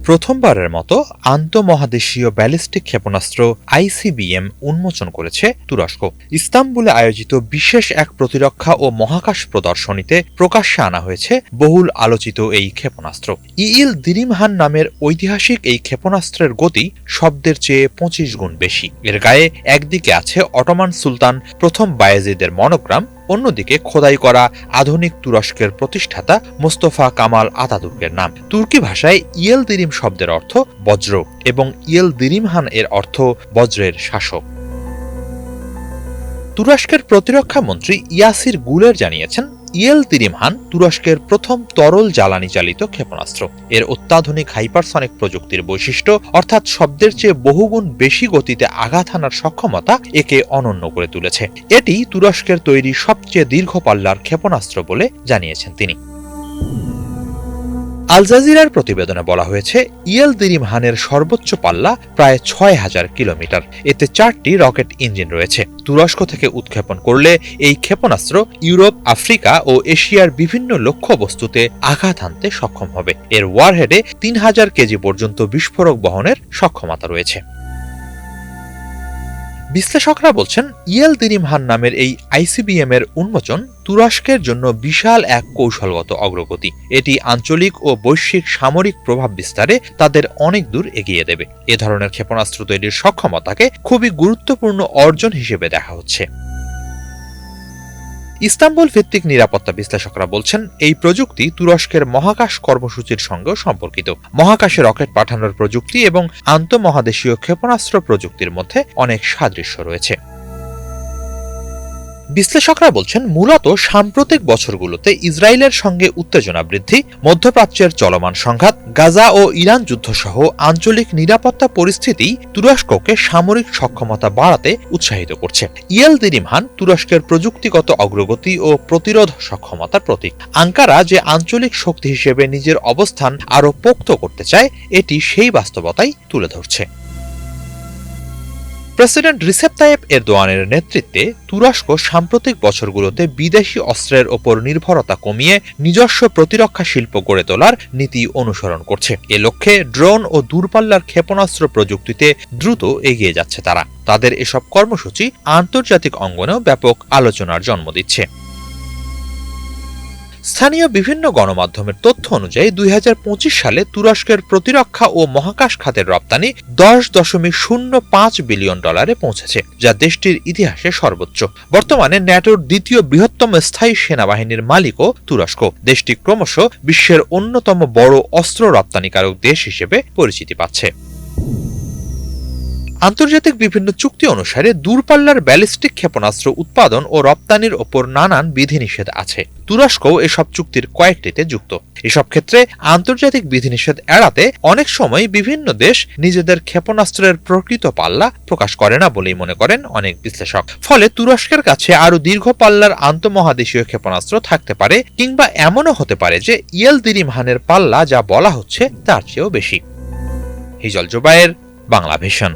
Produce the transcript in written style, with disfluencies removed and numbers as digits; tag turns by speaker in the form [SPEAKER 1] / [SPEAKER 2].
[SPEAKER 1] প্রথমবারের মতো আন্তঃমহাদেশীয় ব্যালিস্টিক ক্ষেপণাস্ত্র আইসিবিএম উন্মোচন করেছে তুরস্ক। ইস্তাম্বুলে আয়োজিত বিশেষ এক প্রতিরক্ষা ও মহাকাশ প্রদর্শনীতে প্রকাশ্যে আনা হয়েছে বহুল আলোচিত এই ক্ষেপণাস্ত্র। ইলদিরিমহান নামের ঐতিহাসিক এই ক্ষেপণাস্ত্রের গতি শব্দের চেয়ে ২৫ গুণ বেশি। এর গায়ে একদিকে আছে অটোমান সুলতান প্রথম বায়েজিদের মনোগ্রাম, অন্যদিকে খোদাই করা আধুনিক তুরস্কের প্রতিষ্ঠাতা মোস্তফা কামাল আতাতুর্কের নাম। তুর্কি ভাষায় ইয়েলদিরিম শব্দের অর্থ বজ্র এবং ইয়েলদিরিমহান এর অর্থ বজ্রের শাসক। তুরস্কের প্রতিরক্ষা মন্ত্রী ইয়াসির গুলের জানিয়েছেন, ইয়েলদিরিমহান তুরস্কের প্রথম তরল জ্বালানি চালিত ক্ষেপণাস্ত্র। এর অত্যাধুনিক হাইপারসনিক প্রযুক্তির বৈশিষ্ট্য, অর্থাৎ শব্দের চেয়ে বহুগুণ বেশি গতিতে আঘাত হানার সক্ষমতা একে অনন্য করে তুলেছে। এটি তুরস্কের তৈরি সবচেয়ে দীর্ঘ পাল্লার ক্ষেপণাস্ত্র বলে জানিয়েছেন তিনি। আল জাজিরার প্রতিবেদনে বলা হয়েছে, ইয়েলদিরিমহানের সর্বোচ্চ পাল্লা প্রায় ৬,০০০ কিলোমিটার। এতে ৪টি রকেট ইঞ্জিন রয়েছে। তুরস্ক থেকে উৎক্ষেপণ করলে এই ক্ষেপণাস্ত্র ইউরোপ, আফ্রিকা ও এশিয়ার বিভিন্ন লক্ষ্যবস্তুতে আঘাত হানতে সক্ষম হবে। এর ওয়ারহেডে ৩,০০০ কেজি পর্যন্ত বিস্ফোরক বহনের সক্ষমতা রয়েছে। বিশ্লেষকরা বলছেন, ইয়েলদিরিমহান নামের এই আইসিবিএম এর উন্মোচন তুরস্কের জন্য বিশাল এক কৌশলগত অগ্রগতি। এটি আঞ্চলিক ও বৈশ্বিক সামরিক প্রভাব বিস্তারে তাদের অনেক দূর এগিয়ে দেবে। এ ধরনের ক্ষেপণাস্ত্র তৈরির সক্ষমতাকে খুবই গুরুত্বপূর্ণ অর্জন হিসেবে দেখা হচ্ছে। ইস্তাম্বুল ভিত্তিক নিরাপত্তা বিশ্লেষকরা বলছেন, এই প্রযুক্তি তুরস্কের মহাকাশ কর্মসূচির সঙ্গে সম্পর্কিত। মহাকাশে রকেট পাঠানোর প্রযুক্তি এবং আন্তঃমহাদেশীয় ক্ষেপণাস্ত্র প্রযুক্তির মধ্যে অনেক সাদৃশ্য রয়েছে। বিশ্লেষকরা বলছেন, মূলত সাম্প্রতিক বছরগুলোতে ইসরায়েলের সঙ্গে উত্তেজনা বৃদ্ধি, মধ্যপ্রাচ্যের চলমান সংঘাত, গাজা ও ইরান যুদ্ধসহ আঞ্চলিক নিরাপত্তা পরিস্থিতি তুরস্ককে সামরিক সক্ষমতা বাড়াতে উৎসাহিত করছে। ইয়েলদিরিমহান তুরস্কের প্রযুক্তিগত অগ্রগতি ও প্রতিরোধ সক্ষমতার প্রতীক। আঙ্কারা যে আঞ্চলিক শক্তি হিসেবে নিজের অবস্থান আরও পোক্ত করতে চায়, এটি সেই বাস্তবতাই তুলে ধরছে। প্রেসিডেন্ট রিসেপ তাইয়েপ এরদোয়ানের নেতৃত্বে তুরস্ক সাম্প্রতিক বছরগুলোতে বিদেশি অস্ত্রের ওপর নির্ভরতা কমিয়ে নিজস্ব প্রতিরক্ষা শিল্প গড়ে তোলার নীতি অনুসরণ করছে। এ লক্ষ্যে ড্রোন ও দূরপাল্লার ক্ষেপণাস্ত্র প্রযুক্তিতে দ্রুত এগিয়ে যাচ্ছে তারা। তাদের এসব কর্মসূচি আন্তর্জাতিক অঙ্গনেও ব্যাপক আলোচনার জন্ম দিচ্ছে। স্থানীয় বিভিন্ন গণমাধ্যমের তথ্য অনুযায়ী ২০২৫ সালে তুরস্কের প্রতিরক্ষা ও মহাকাশ খাতের রপ্তানি $10.05 বিলিয়ন পৌঁছেছে, যা দেশটির ইতিহাসে সর্বোচ্চ। বর্তমানে ন্যাটোর দ্বিতীয় বৃহত্তম স্থায়ী সেনাবাহিনীর মালিকও তুরস্ক। দেশটি ক্রমশ বিশ্বের অন্যতম বড় অস্ত্র রপ্তানিকারক দেশ হিসেবে পরিচিতি পাচ্ছে। আন্তর্জাতিক বিভিন্ন চুক্তি অনুসারে দূরপাল্লার ব্যালিস্টিক ক্ষেপণাস্ত্র উৎপাদন ও রপ্তানির ওপর নানান বিধিনিষেধ আছে। তুরস্কও এসব চুক্তির কয়েকটিতে যুক্ত। এসব ক্ষেত্রে আন্তর্জাতিক বিধিনিষেধ এড়াতে অনেক সময় বিভিন্ন দেশ নিজেদের ক্ষেপণাস্ত্রের প্রকৃত পাল্লা প্রকাশ করে না বলেই মনে করেন অনেক বিশ্লেষক। ফলে তুরস্কের কাছে আরও দীর্ঘ পাল্লার আন্তঃমহাদেশীয় ক্ষেপণাস্ত্র থাকতে পারে, কিংবা এমনও হতে পারে যে ইয়েলদিরিমহানের পাল্লা যা বলা হচ্ছে তার চেয়েও বেশি। হিজল জুবায়ের, বাংলা ভিশন।